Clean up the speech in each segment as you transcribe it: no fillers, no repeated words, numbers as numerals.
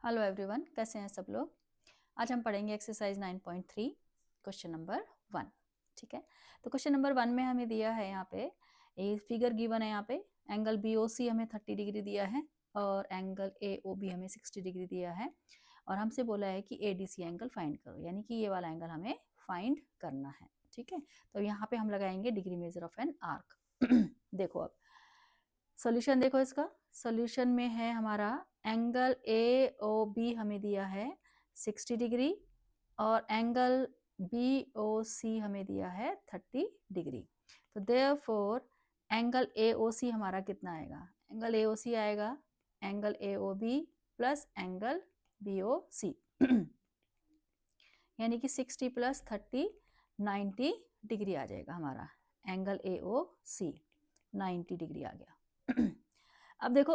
Hello everyone, कैसे हैं सब लोग। आज हम पढ़ेंगे एक्सरसाइज 9.3 क्वेश्चन नंबर 1। ठीक है, तो क्वेश्चन नंबर 1 में हमें दिया है यहाँ पे ये फिगर गिवन है। यहाँ पे एंगल BOC हमें 30 डिग्री दिया है और एंगल AOB हमें 60 डिग्री दिया है और हमसे बोला है कि ADC एंगल फाइंड करो, यानी कि ये वाला एंगल हमें फाइंड करना है। ठीक है, तो यहाँ पे हम लगाएंगे degree measure of an arc. देखो अब सॉल्यूशन देखो, इसका सॉल्यूशन में है हमारा एंगल AOB हमें दिया है 60 डिग्री और एंगल BOC हमें दिया है 30 डिग्री। तो देयरफॉर एंगल AOC हमारा कितना आएगा? एंगल AOC आएगा angle AOB plus angle BOC यानी कि 60 प्लस 30 90 डिग्री आ जाएगा हमारा। एंगल AOC 90 डिग्री आ गया। अब देखो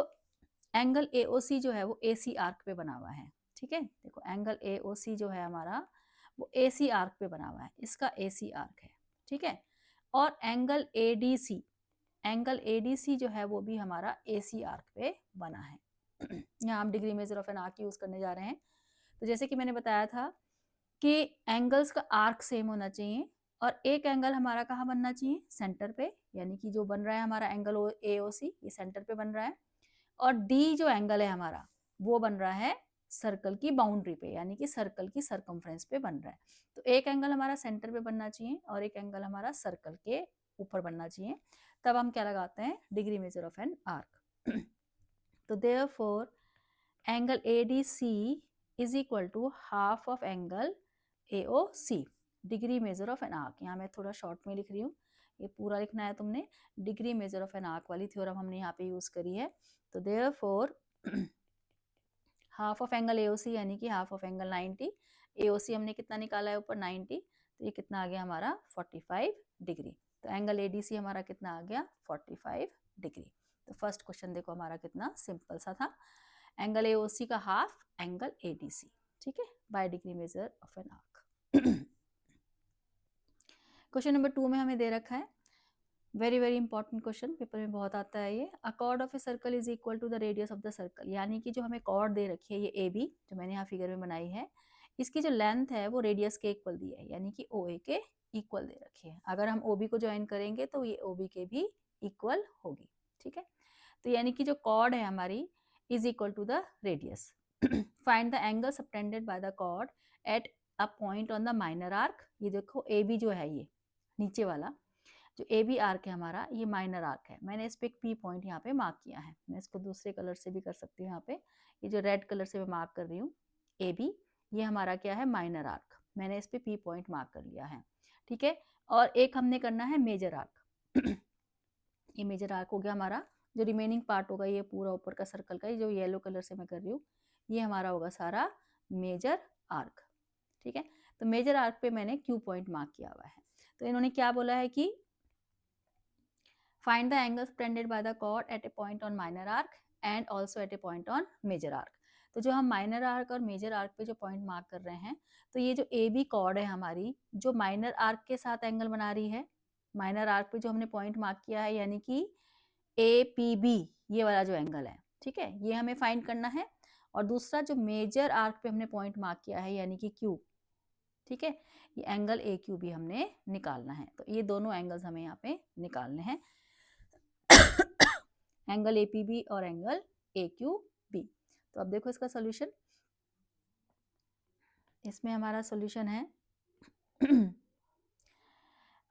एंगल AOC जो है वो AC आर्क पे बना हुआ है। ठीक है, देखो एंगल AOC जो है हमारा वो AC आर्क पे बना हुआ है, इसका AC आर्क है। ठीक है, और एंगल ADC जो है वो भी हमारा AC आर्क पे बना है। यहाँ हम degree measure of an arc use करने जा रहे हैं। तो जैसे कि मैंने बताया था कि एंगल्स का आर्क सेम होना चाहिए और एक एंगल हमारा कहाँ बनना चाहिए? सेंटर पे, यानी कि जो बन रहा है हमारा एंगल AOC ये सेंटर पे बन रहा है और D जो एंगल है हमारा वो बन रहा है सर्कल की बाउंड्री पे, यानी कि सर्कल की सर्कमफ्रेंस पे बन रहा है। तो एक एंगल हमारा सेंटर पे बनना चाहिए और एक एंगल हमारा सर्कल के ऊपर बनना चाहिए। तब हम क्या लगाते हैं? Degree measure of an arc. तो therefore angle ADC is equal to half of angle AOC, degree measure of an arc. यहाँ मैं थोड़ा शॉर्ट में लिख रही हूँ, ये पूरा लिखना है तुमने। Degree measure of an arc वाली थ्योरम हमने यहाँ पे यूज करी है। तो therefore half of angle AOC यानी कि हाफ ऑफ एंगल 90, AOC हमने कितना निकाला है ऊपर 90, तो ये कितना आ गया हमारा 45 डिग्री। तो एंगल ADC हमारा कितना आ गया 45 डिग्री। तो फर्स्ट क्वेश्चन देखो हमारा कितना सिंपल सा था, एंगल AOC का हाफ एंगल ADC। ठीक है, by degree measure of an arc. Question number 2 में हमें दे रखा है, very very important question, paper में बहुत आता है ये। A chord of a circle is equal to the radius of the circle, यानी कि जो हमें कॉर्ड दे रखी है ये AB जो मैंने यहाँ फिगर में बनाई है, इसकी जो लेंथ है वो रेडियस के इक्वल दी है, यानी कि OA के इक्वल दे रखी है। अगर हम OB को ज्वाइन करेंगे तो ये OB के भी इक्वल होगी। ठीक है, तो यानी कि जो कॉर्ड है हमारी is equal to the radius. Find the angle subtended by the chord at a point on the minor arc. ये देखो AB जो है ये नीचे वाला जो AB आर्क है हमारा ये माइनर आर्क है। मैंने इस पे एक P पॉइंट यहाँ पे मार्क किया है, मैं इसको दूसरे कलर से भी कर सकती हूँ। यहाँ पे ये जो रेड कलर से मैं मार्क कर रही हूँ AB, ये हमारा क्या है? Minor arc. मैंने इस पे P पॉइंट मार्क कर लिया है। ठीक है, और एक हमने करना है मेजर आर्क। ये मेजर आर्क हो गया हमारा। जो रिमेनिंग पार्ट होगा ये पूरा ऊपर का सर्कल का, ये जो येलो कलर से मैं कर रही हूँ ये हमारा होगा सारा मेजर आर्क। ठीक है, तो मेजर आर्क पे मैंने Q पॉइंट मार्क किया हुआ है। तो इन्होंने क्या बोला है कि find the angles subtended by the chord at a point on minor arc and also at a point on major arc। तो जो हम माइनर आर्क और मेजर आर्क पे जो पॉइंट मार्क कर रहे हैं, तो ये जो AB कॉर्ड है हमारी जो माइनर आर्क के साथ एंगल बना रही है, माइनर आर्क पे जो हमने पॉइंट मार्क किया है यानी कि APB ये वाला जो एंगल है, ठीक है, ये हमें फाइंड करना है। और दूसरा जो मेजर आर्क पे हमने पॉइंट मार्क किया है यानी कि Q, ठीक है, ये एंगल AQ भी हमने निकालना है। तो ये दोनों एंगल्स हमें यहाँ पे निकालने हैं, एंगल APB और एंगल AQB। तो अब देखो इसका सॉल्यूशन, इसमें हमारा सॉल्यूशन है।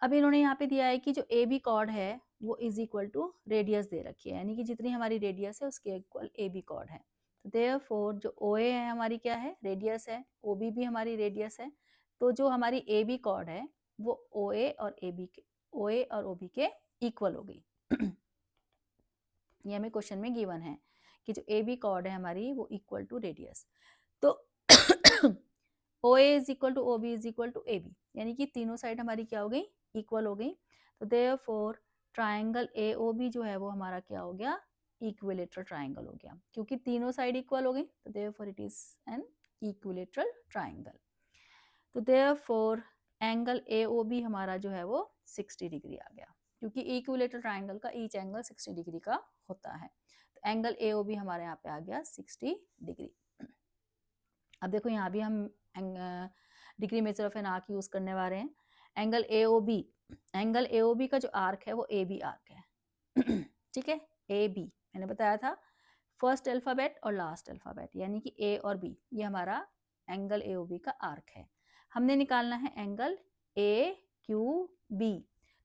अब इन्होंने यहाँ पे दिया है कि जो AB कॉर्ड है वो इज इक्वल टू रेडियस दे रखी है, यानी कि जितनी हमारी रेडियस है उसके इक्वल AB कॉर्ड है। तो देयरफॉर जो OA है हमारी क्या है? रेडियस है। OB भी हमारी रेडियस है। तो जो हमारी AB कॉर्ड है वो OA और OB के इक्वल हो गई। ये हमें क्वेश्चन में गिवन है कि जो AB कॉर्ड है हमारी वो इक्वल टू रेडियस। तो OA is equal to OB is equal to AB, यानी कि तीनों साइड हमारी क्या हो गई? इक्वल हो गई। तो देयरफॉर ट्राइंगल AOB जो है वो हमारा क्या हो गया? इक्विलेटरल ट्राइंगल हो गया, क्योंकि तीनों साइड इक्वल हो गई। तो therefore it is an equilateral triangle. तो देयरफॉर एंगल AOB हमारा जो है वो 60 डिग्री आ गया, क्योंकि इक्विलेटरल ट्राइंगल का ईच एंगल 60 डिग्री का होता है। तो एंगल AOB हमारे यहाँ पे आ गया 60 डिग्री। अब देखो यहाँ भी हम degree measure of an arc use करने वाले हैं। एंगल AOB, एंगल AOB का जो आर्क है वो AB आर्क है। ठीक है, AB मैंने बताया था फर्स्ट अल्फाबेट और लास्ट अल्फाबेट, यानी कि A और B, ये हमारा एंगल AOB का आर्क है। हमने निकालना है एंगल AQB,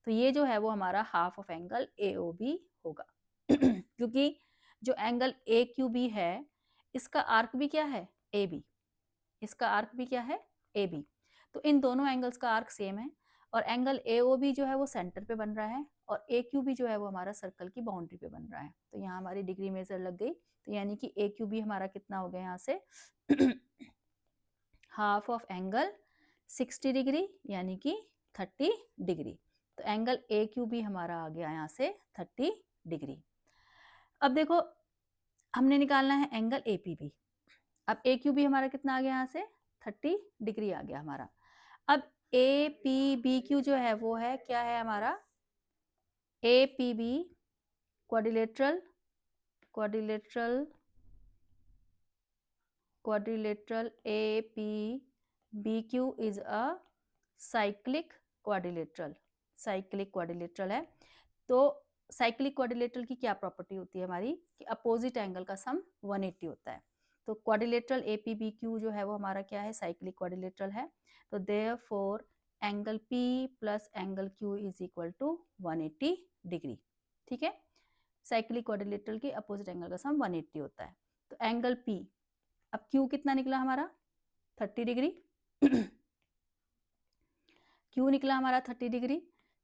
तो ये जो है वो हमारा हाफ ऑफ एंगल AOB होगा। क्योंकि जो एंगल AQB है इसका आर्क भी क्या है, AB, इसका आर्क भी क्या है, AB। तो इन दोनों एंगल्स का आर्क सेम है, और एंगल AOB जो है वो सेंटर पे बन रहा है, और AQB जो है वो हमारा सर्कल की बाउंड्री पे बन रहा है। तो यहाँ हमारी डिग्री मेजर लग गई, तो यानी कि AQB हमारा कितना हो गया यहाँ से, हाफ ऑफ एंगल 60 डिग्री, यानी कि 30 डिग्री। तो एंगल AQB हमारा आ गया यहाँ से 30 डिग्री। अब देखो हमने निकालना है एंगल APB। अब AQB हमारा कितना आ गया यहाँ से, 30 डिग्री आ गया हमारा। अब APBQ जो है वो है क्या है हमारा, APB quadrilateral, APBQ is a cyclic quadrilateral है। तो साइक्लिक क्वाड्रिलेटरल की क्या प्रॉपर्टी होती है हमारी, कि अपोजिट एंगल का सम 180 होता है। तो क्वाड्रिलेटरल APBQ जो है वो हमारा क्या है, साइक्लिक क्वाड्रिलेटरल है। तो therefore angle P plus angle Q is equal to 180 degree. ठीक है, साइक्लिक क्वाड्रिलेटरल के अपोजिट एंगल का सम 180 होता है। तो एंगल P, अब Q कितना निकला हमारा, 30 डिग्री। Q निकला हमारा 30 डिग्री,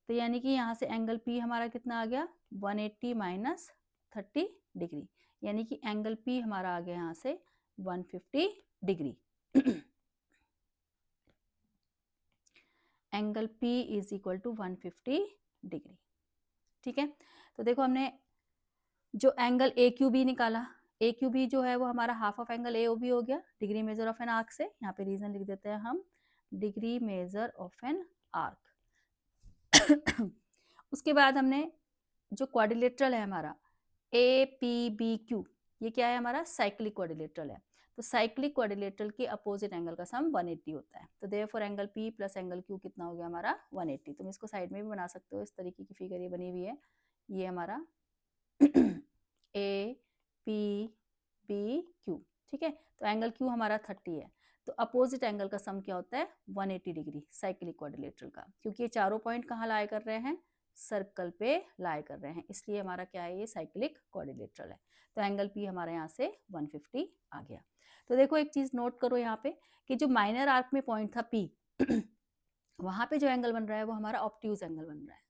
तो यानी कि यहाँ से एंगल P हमारा कितना आ गया, 180 माइनस 30 डिग्री, यानी कि एंगल P हमारा आ गया यहाँ से 150 degree. Angle P is equal to 150 degree. ठीक है, तो देखो हमने जो एंगल AQB निकाला, AQB जो है वो हमारा हाफ ऑफ एंगल AOB हो गया, degree measure of an arc से। यहाँ पे रीजन लिख देते हैं हम, degree measure of an arc. उसके बाद हमने जो क्वाड्रिलेटरल है हमारा APBQ, ये क्या है हमारा, साइक्लिक क्वाड्रिलेटरल है। तो साइक्लिक क्वाड्रिलेटरल के अपोजिट एंगल का सम 180 होता है। तो therefore angle P plus angle Q कितना हो गया हमारा, 180। तुम इसको साइड में भी बना सकते हो, इस तरीके की फिगर ये बनी हुई है, ये हमारा APBQ। ठीक है, तो एंगल Q हमारा 30 है, तो अपोजिट एंगल का सम क्या होता है, 180 डिग्री साइक्लिक क्वाड्रिलेटरल का। क्योंकि ये चारों पॉइंट कहाँ लाई कर रहे हैं, सर्कल पे लाई कर रहे हैं, इसलिए हमारा क्या है, ये साइक्लिक क्वाड्रिलेटरल है। तो एंगल P हमारा यहाँ से 150 आ गया। तो देखो एक चीज नोट करो यहाँ पे, कि जो माइनर आर्क में पॉइंट था P, वहां पे जो एंगल बन रहा है वो हमारा ऑब्ट्यूज एंगल बन रहा है,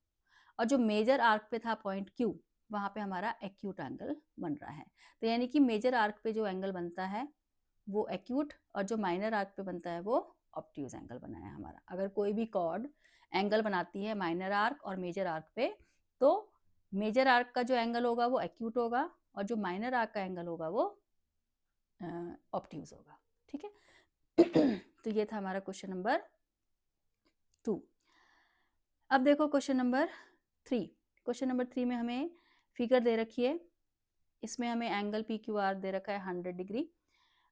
और जो मेजर आर्क पे था पॉइंट Q, वहां पे हमारा एक्यूट एंगल बन रहा है। तो यानी कि मेजर आर्क पे जो एंगल बनता है वो एक्यूट, और जो माइनर आर्क पे बनता है वो ऑब्ट्यूज एंगल बना है हमारा। अगर कोई भी कॉर्ड एंगल बनाती है माइनर आर्क और मेजर आर्क पे, तो मेजर आर्क का जो एंगल होगा वो एक्यूट होगा, और जो माइनर आर्क का एंगल होगा वो ऑब्ट्यूज होगा। ठीक है, तो ये था हमारा क्वेश्चन नंबर 2। अब देखो क्वेश्चन नंबर 3। क्वेश्चन नंबर 3 में हमें फिगर दे रखी है, इसमें हमें एंगल PQR दे रखा है 100 डिग्री,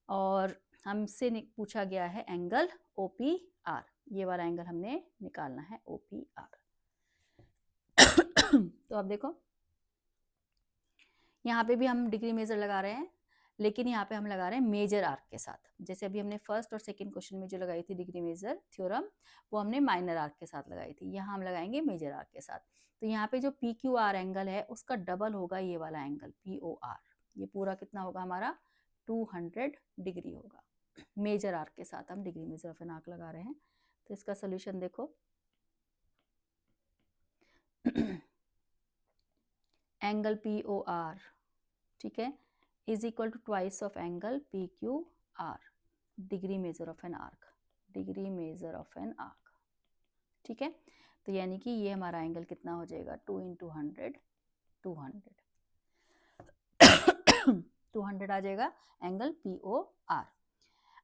और हमसे पूछा गया है एंगल OPR। ये वाला एंगल हमने निकालना है OPR। तो अब देखो यहाँ पे भी हम डिग्री मेजर लगा रहे हैं, लेकिन यहाँ पे हम लगा रहे हैं मेजर आर्क के साथ। जैसे अभी हमने फर्स्ट और सेकंड क्वेश्चन में जो लगाई थी डिग्री मेजर थ्योरम, वो हमने माइनर आर्क के साथ लगाई थी, यहाँ हम लगाएंगे मेजर आर्क के साथ। तो यहाँ पे जो PQR एंगल है उसका डबल होगा ये वाला एंगल POR। ये पूरा कितना होगा हमारा, 200 डिग्री होगा। मेजर आर्क के साथ हम degree measure of an arc लगा रहे हैं। तो इसका सोल्यूशन देखो, एंगल POR, ठीक है, is equal to twice of angle PQR, degree measure of an arc, degree measure of an arc. ठीक है, तो यानी कि ये हमारा एंगल कितना हो जाएगा, 2 into 100, 200 आ जाएगा एंगल POR।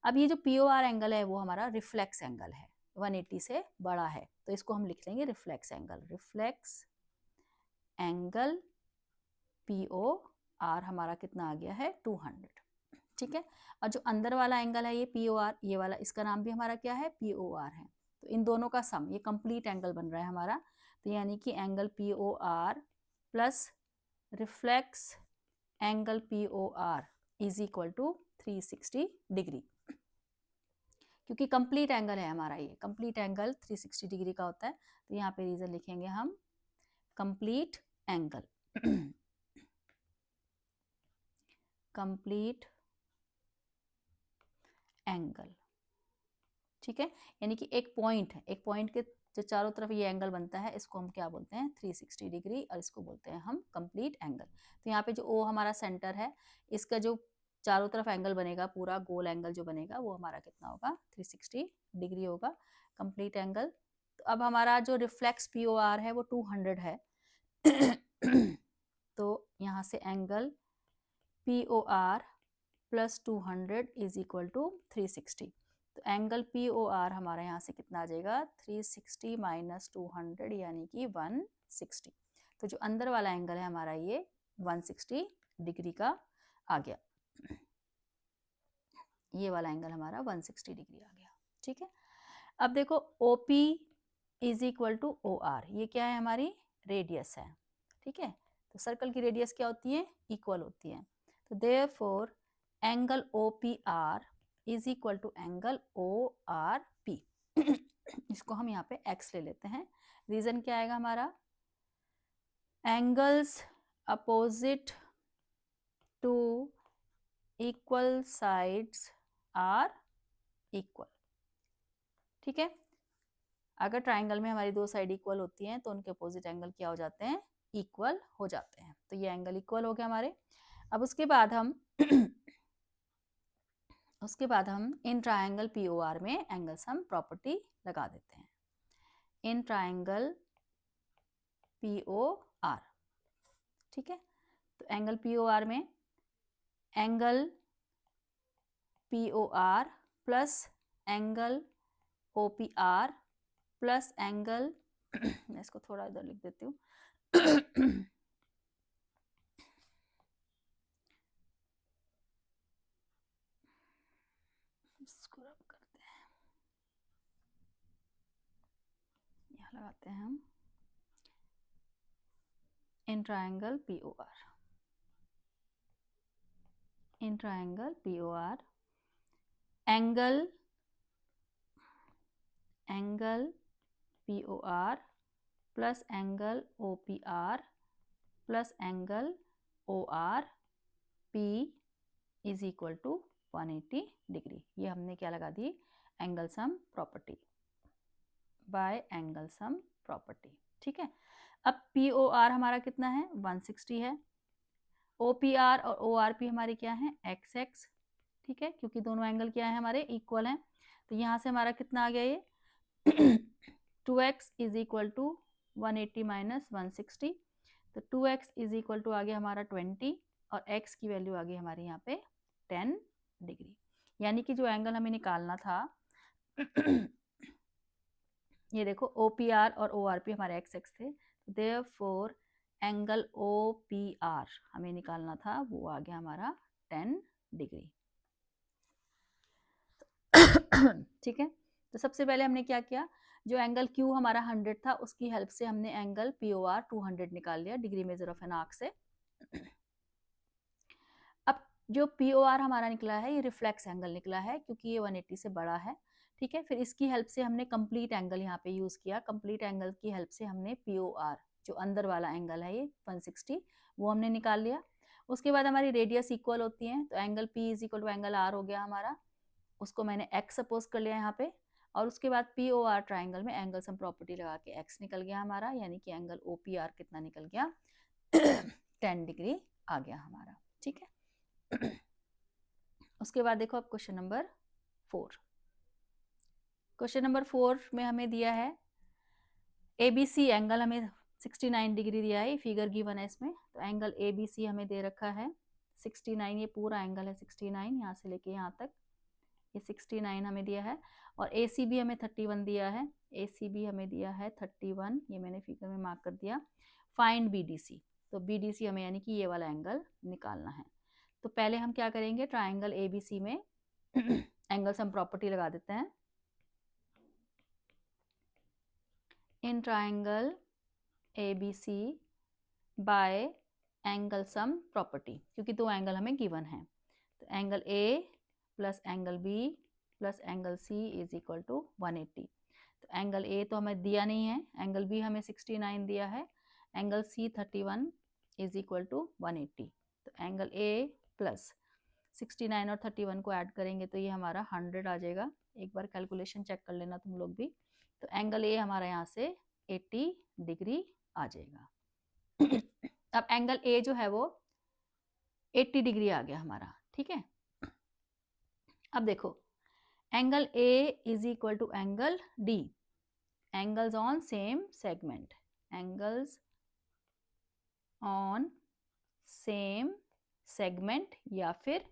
अब ये जो POR एंगल है वो हमारा रिफ्लेक्स एंगल है, 180 से बड़ा है, तो इसको हम लिख लेंगे reflex angle. Reflex angle POR हमारा कितना आ गया है, 200। ठीक है। और जो अंदर वाला एंगल है ये POR, ये वाला, इसका नाम भी हमारा क्या है, POR है। तो इन दोनों का सम, ये कंप्लीट एंगल बन रहा है हमारा। तो यानी कि angle POR plus reflex angle POR is equal to 360 degree, क्योंकि कंप्लीट एंगल है हमारा, ये कंप्लीट एंगल 360 डिग्री का होता है। तो यहाँ पे रीजन लिखेंगे हम कंप्लीट एंगल, कंप्लीट एंगल, ठीक है। यानी कि एक पॉइंट है, एक पॉइंट के जो चारों तरफ ये एंगल बनता है, इसको हम क्या बोलते हैं, 360 डिग्री, और इसको बोलते हैं हम कंप्लीट एंगल। तो यहाँ पे जो O हमारा सेंटर है, इसका जो चारों तरफ एंगल बनेगा, पूरा गोल एंगल जो बनेगा, वो हमारा कितना होगा, 360 डिग्री होगा, कंप्लीट एंगल। तो अब हमारा जो रिफ्लेक्स POR है वो 200 है। तो यहाँ से angle POR plus 200 is equal to 360। तो एंगल POR हमारा यहाँ से कितना आ जाएगा, 360 माइनस 200 यानी कि 160। तो जो अंदर वाला एंगल है हमारा ये 160 डिग्री का आ गया, ये वाला एंगल हमारा 160 डिग्री आ गया, ठीक है। अब देखो OP is equal to OR, ये क्या है, हमारी रेडियस है, ठीक है। तो सर्कल की रेडियस क्या होती है, इक्वल होती है। तो therefore angle OPR is equal to angle ORP। इसको हम यहाँ पे x ले लेते हैं। रीजन क्या आएगा हमारा, angles opposite to equal sides are equal, ठीक है। अगर ट्राइंगल में हमारी दो साइड इक्वल होती हैं तो उनके अपोजिट एंगल क्या हो जाते हैं, इक्वल हो जाते हैं। तो ये एंगल इक्वल हो गया हमारे। अब उसके बाद हम इन ट्राइंगल POR में एंगल सम प्रॉपर्टी लगा देते हैं। इन ट्राइंगल POR, ठीक है। तो एंगल POR में angle POR plus angle OPR plus angle मैं इसको थोड़ा इधर लिख देती हूँ, इसको रब करते हैं, यहाँ लगाते हैं हम in triangle POR, in triangle POR angle POR plus angle OPR plus angle ORP is equal to 180 degree. ये हमने क्या लगा दी, angle sum property by angle sum property, ठीक है। अब POR हमारा कितना है, 160 है। OPR और ORP हमारे क्या है, XX, ठीक है, क्योंकि दोनों एंगल क्या है, हमारे इक्वल हैं। तो यहाँ से हमारा कितना आ गया, ये 2x is equal to 180 minus 160। तो 2x इज इक्वल टू आ गया हमारा 20, और x की वैल्यू आ गई हमारे यहाँ पे 10 डिग्री। यानी कि जो एंगल हमें निकालना था ये देखो OPR और ORP हमारे XX थे, देयरफॉर एंगल OPR हमें निकालना था, वो आ गया हमारा 10 डिग्री। ठीक है। तो सबसे पहले हमने क्या किया, जो एंगल Q हमारा 100 था, उसकी हेल्प से हमने एंगल POR 200 निकाल लिया degree measure of an arc से। अब जो POR हमारा निकला है, ये रिफ्लेक्स एंगल निकला है, क्योंकि ये 180 से बड़ा है, ठीक है। फिर इसकी हेल्प से हमने कंप्लीट एंगल यहाँ पे यूज किया। कंप्लीट एंगल की हेल्प से हमने POR, जो अंदर वाला एंगल है ये 160, वो हमने निकाल लिया। उसके बाद हमारी रेडियस इक्वल होती है, तो angle P is equal to angle R हो गया हमारा, उसको मैंने x सपोज कर लिया यहाँ पे। और उसके बाद POR ट्राइंगल में एंगल सम प्रॉपर्टी लगा के x निकल गया हमारा, यानी कि एंगल OPR कितना निकल गया 10 डिग्री आ गया हमारा, ठीक है। उसके बाद देखो अब क्वेश्चन नंबर 4। क्वेश्चन नंबर 4 में हमें दिया है ABC एंगल, हमें 69 डिग्री दिया है, फिगर गिवन है इसमें। तो एंगल ABC हमें दे रखा है 69, ये पूरा एंगल है 69, यहाँ से लेके यहाँ तक ये 69 हमें दिया है। और ACB हमें 31 दिया है, ACB हमें दिया है 31, ये मैंने फिगर में मार्क कर दिया। फाइंड BDC, तो BDC हमें यानी कि ये वाला एंगल निकालना है। तो पहले हम क्या करेंगे, ट्राइंगल ABC में एंगल सम प्रॉपर्टी लगा देते हैं। In triangle ABC by angle sum property, क्योंकि दो एंगल हमें गिवन है, तो angle A plus angle B plus angle C is equal to 180। तो एंगल A तो हमें दिया नहीं है, एंगल B हमें 69 दिया है, angle C 31 is equal to 180। तो एंगल A प्लस 69 और 31 को ऐड करेंगे तो ये हमारा 100 आ जाएगा। एक बार कैलकुलेशन चेक कर लेना तुम लोग भी। तो एंगल A हमारा यहाँ से 80 डिग्री आ जाएगा। अब एंगल A जो है वो 80 डिग्री आ गया हमारा, ठीक है। अब देखो angle A is equal to angle D, angles on same segment, angles on same segment या फिर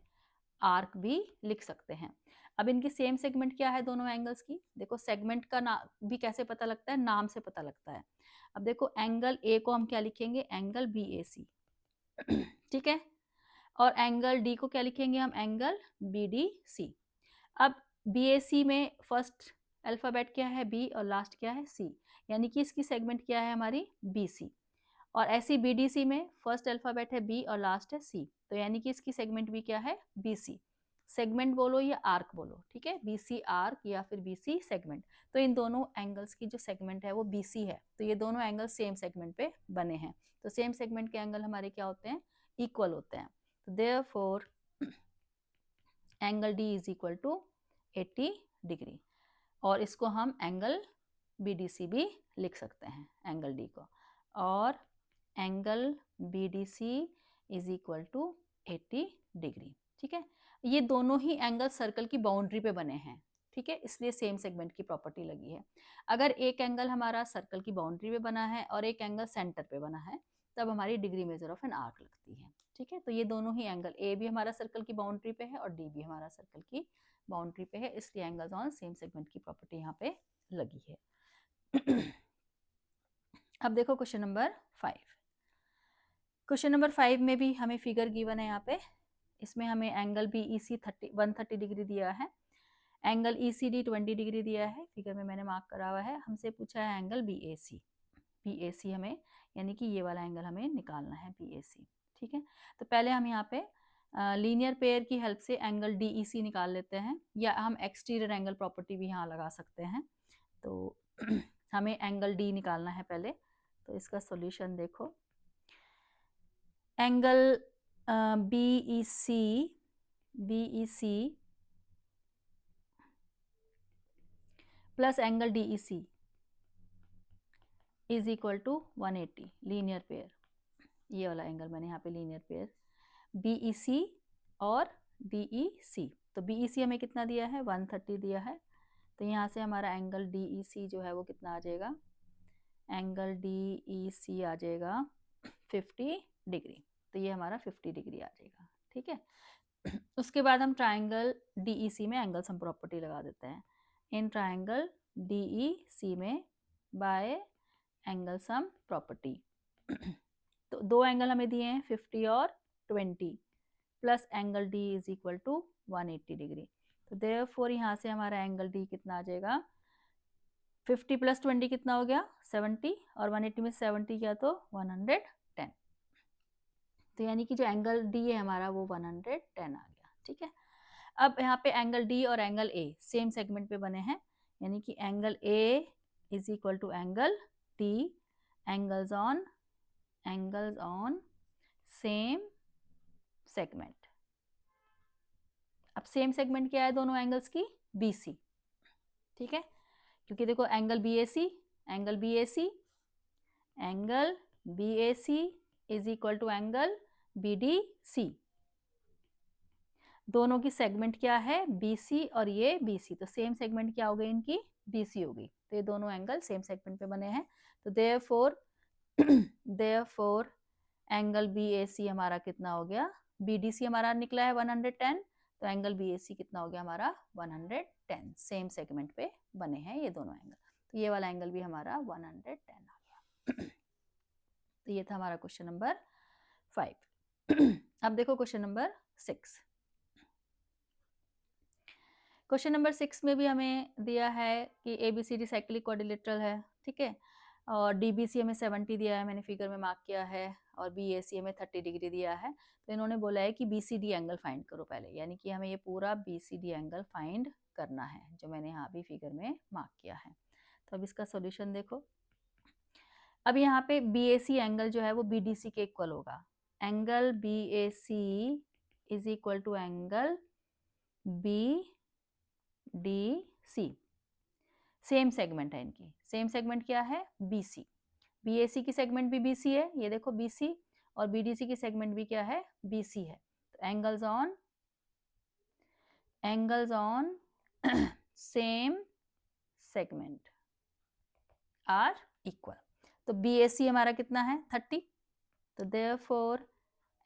आर्क भी लिख सकते हैं। अब इनकी सेम सेगमेंट क्या है दोनों एंगल्स की, देखो सेगमेंट का नाम भी कैसे पता लगता है, नाम से पता लगता है। अब देखो एंगल A को हम क्या लिखेंगे, एंगल BAC, ठीक है, और एंगल D को क्या लिखेंगे हम, एंगल BDC। अब BAC में फर्स्ट अल्फाबेट क्या है B और लास्ट क्या है C, यानी कि इसकी सेगमेंट क्या है हमारी BC। और ऐसी BDC में फर्स्ट अल्फाबेट है B और लास्ट है C, तो यानी कि इसकी सेगमेंट भी क्या है BC। सेगमेंट बोलो या आर्क बोलो, ठीक है, BC आर्क या फिर BC सेगमेंट। तो इन दोनों एंगल्स की जो सेगमेंट है वो BC है, तो ये दोनों एंगल सेम सेगमेंट पे बने हैं। तो सेम सेगमेंट के एंगल हमारे क्या होते हैं, इक्वल होते हैं। तो therefore angle D is equal to 80 degree, और इसको हम एंगल BDC भी लिख सकते हैं, एंगल D को, और angle BDC is equal to 80 degree, ठीक है। ये दोनों ही एंगल सर्कल की बाउंड्री पे बने हैं, ठीक है, इसलिए सेम सेगमेंट की प्रॉपर्टी लगी है। अगर एक एंगल हमारा सर्कल की बाउंड्री पे बना है और एक एंगल सेंटर पे बना है, तब हमारी degree measure of an arc लगती है, ठीक है। तो ये दोनों ही एंगल, A भी हमारा सर्कल की बाउंड्री पे है और D भी हमारा सर्कल की बाउंड्री पे है, इसलिए एंगल्स ऑन सेम सेगमेंट की प्रॉपर्टी यहाँ पे लगी है। अब देखो क्वेश्चन नंबर 5। क्वेश्चन नंबर 5 में भी हमें फिगर गिवन है यहाँ पे, इसमें हमें एंगल BEC 130 डिग्री दिया है, एंगल ECD 20 डिग्री दिया है, फिगर में मैंने मार्क करा हुआ है। हमसे पूछा है एंगल BAC हमें, यानी कि ये वाला एंगल हमें निकालना है BAC, ठीक है। तो पहले हम यहाँ पे लीनियर पेयर की हेल्प से एंगल DEC निकाल लेते हैं, या हम एक्सटीरियर एंगल प्रॉपर्टी भी यहाँ लगा सकते हैं। तो हमें एंगल D निकालना है पहले, तो इसका सॉल्यूशन देखो, angle BEC plus angle DEC is equal to 180, linear pair. ये वाला एंगल मैंने यहाँ पे लीनियर पेयर BEC और DEC। तो BEC हमें कितना दिया है, 130 दिया है, तो यहाँ से हमारा एंगल DEC जो है वो कितना आ जाएगा, एंगल DEC आ जाएगा 50 डिग्री। तो ये हमारा 50 डिग्री आ जाएगा, ठीक है। उसके बाद हम ट्राइंगल DEC में एंगल सम प्रॉपर्टी लगा देते हैं। इन ट्राइंगल DEC में बाय एंगल सम प्रॉपर्टी, तो दो एंगल हमें दिए हैं 50 और 20, plus angle D is equal to 180 degree. तो देयरफॉर यहाँ से हमारा एंगल D कितना आ जाएगा, 50 प्लस 20 कितना हो गया 70, और 180 में 70 किया तो 110। तो यानी कि जो एंगल D है हमारा वो 110 आ गया, ठीक है। अब यहाँ पे एंगल D और एंगल A सेम सेगमेंट पे बने हैं, यानी कि angle A is equal to angle D, angles on same segment. अब सेम सेगमेंट क्या है दोनों एंगल्स की, BC, ठीक है, क्योंकि देखो angle BAC is equal to angle BDC, दोनों की सेगमेंट क्या है BC और ये BC, तो सेम सेगमेंट क्या हो गई इनकी, BC हो गई। तो ये दोनों एंगल सेम सेगमेंट पे बने हैं, तो देयरफॉर एंगल BAC हमारा कितना हो गया, BDC हमारा निकला है 110, तो एंगल BAC कितना हो गया हमारा 110, सेम सेगमेंट पे बने हैं ये दोनों एंगल, तो ये वाला एंगल भी हमारा 110 आ गया। तो ये था हमारा क्वेश्चन नंबर 5। अब देखो क्वेश्चन नंबर 6। क्वेश्चन नंबर 6 में भी हमें दिया है कि ABCD साइक्लिक क्वाड्रिलेटरल है, ठीक है, और DBC हमें 70 दिया है, मैंने फिगर में मार्क किया है, और BAC हमें 30 डिग्री दिया है। तो इन्होंने बोला है कि BCD एंगल फाइंड करो पहले, यानी कि हमें ये पूरा BCD एंगल फाइंड करना है, जो मैंने यहाँ भी फिगर में मार्क किया है। तो अब इसका सोल्यूशन देखो। अब यहाँ पे BAC एंगल जो है वो BDC के इक्वल होगा। Angle BAC is equal to angle BDC। Same segment है इनकी। सेम सेगमेंट क्या है? BC। BAC की सेगमेंट भी BC है, ये देखो BC, और BDC की सेगमेंट भी क्या है? BC है। तो angles on same segment are equal. तो BAC हमारा कितना है? 30। तो देयरफॉर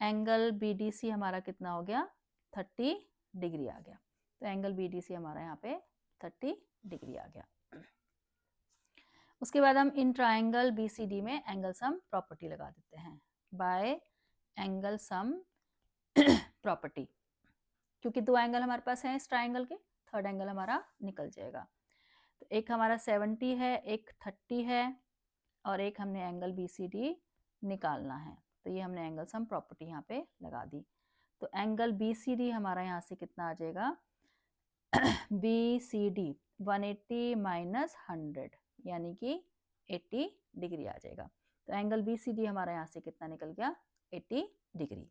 एंगल BDC हमारा कितना हो गया? 30 डिग्री आ गया। तो एंगल BDC हमारा यहाँ पे 30 डिग्री आ गया। उसके बाद हम इन ट्राइंगल BCD में एंगल सम प्रॉपर्टी लगा देते हैं, बाय एंगल सम प्रॉपर्टी। क्योंकि दो एंगल हमारे पास हैं इस ट्राइंगल के, थर्ड एंगल हमारा निकल जाएगा। तो एक हमारा 70 है, एक 30 है, और एक हमने एंगल BCD निकालना है। तो ये हमने एंगल सम प्रॉपर्टी यहाँ पे लगा दी। तो एंगल BCD हमारा यहाँ से कितना आ जाएगा? BCD 180 माइनस 100 यानी कि 80 डिग्री आ जाएगा। तो एंगल BCD हमारा यहाँ से कितना निकल गया? 80 डिग्री।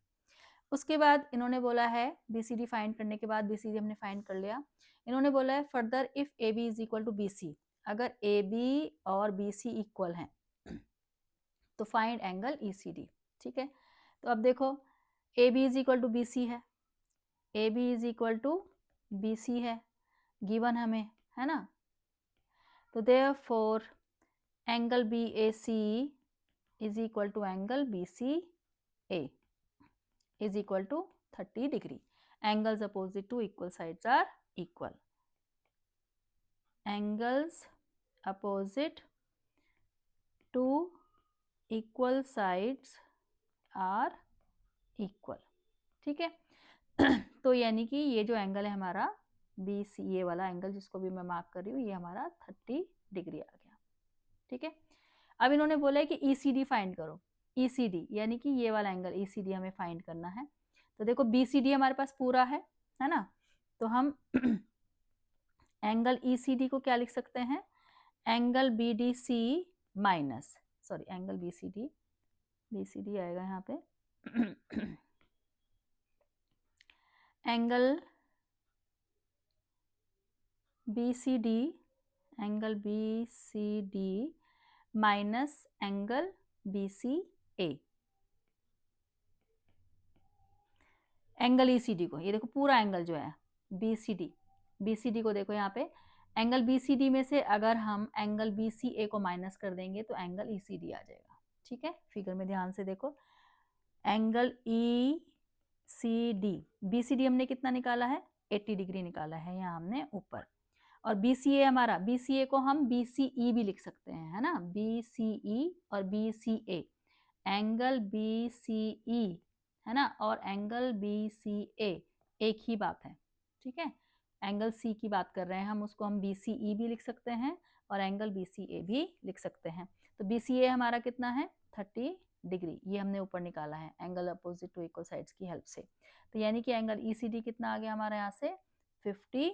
उसके बाद इन्होंने बोला है BCD फाइंड करने के बाद, BCD हमने फाइंड कर लिया, इन्होंने बोला है further if AB is equal to BC, अगर AB और BC इक्वल हैं तो फाइंड एंगल ECD। ठीक है, तो अब देखो AB is equal to BC है, AB is equal to BC है, गिवन हमें, है ना। तो therefore angle BAC is equal to angle BCA is equal to 30 degree. Angles opposite to equal sides are equal. Angles opposite to equal sides are equal. ठीक है, तो यानी कि ये जो एंगल है हमारा BC, ये वाला एंगल जिसको भी मैं मार्क कर रही हूँ, ये हमारा 30 डिग्री आ गया। ठीक है, अब इन्होंने बोला है कि ECD फाइंड करो। ECD यानी कि ये वाला एंगल ECD हमें फाइंड करना है। तो देखो BCD हमारे पास पूरा है ना, तो हम एंगल ECD को क्या लिख सकते हैं? Angle BDC minus, sorry angle BCD आएगा यहाँ पे angle BCD minus angle BCA। Angle ECD को, ये देखो पूरा एंगल जो है BCD को देखो यहाँ पे, एंगल BCD में से अगर हम एंगल BCA को माइनस कर देंगे तो एंगल ECD आ जाएगा। ठीक है, फिगर में ध्यान से देखो, एंगल ECD, BCD हमने कितना निकाला है? 80 डिग्री निकाला है यहाँ हमने ऊपर, और BCA हमारा, BCA को हम BCE भी लिख सकते हैं, है ना, BCE और BCA, एंगल BCE है ना, और एंगल BCA एक ही बात है। ठीक है, एंगल C की बात कर रहे हैं हम, उसको हम BCE भी लिख सकते हैं और एंगल BCA भी लिख सकते हैं। तो BCA हमारा कितना है? 30 डिग्री, ये हमने ऊपर निकाला है angle opposite to equal sides की हेल्प से। तो यानी कि एंगल ECD कितना आ गया हमारा यहाँ से? 50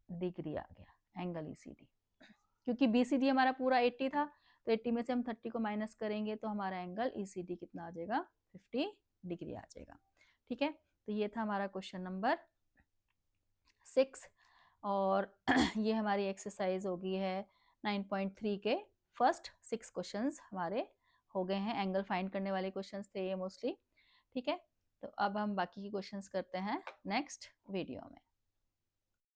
डिग्री आ गया एंगल ECD। क्योंकि BCD हमारा पूरा 80 था, तो 80 में से हम 30 को माइनस करेंगे तो हमारा एंगल ECD कितना आ जाएगा? 50 डिग्री आ जाएगा। ठीक है, तो ये था हमारा क्वेश्चन नंबर 6, और ये हमारी एक्सरसाइज हो गई है 9.3 के फर्स्ट 6 क्वेश्चंस हमारे हो गए हैं। एंगल फाइंड करने वाले क्वेश्चंस थे ये मोस्टली। ठीक है, तो अब हम बाकी के क्वेश्चंस करते हैं नेक्स्ट वीडियो में।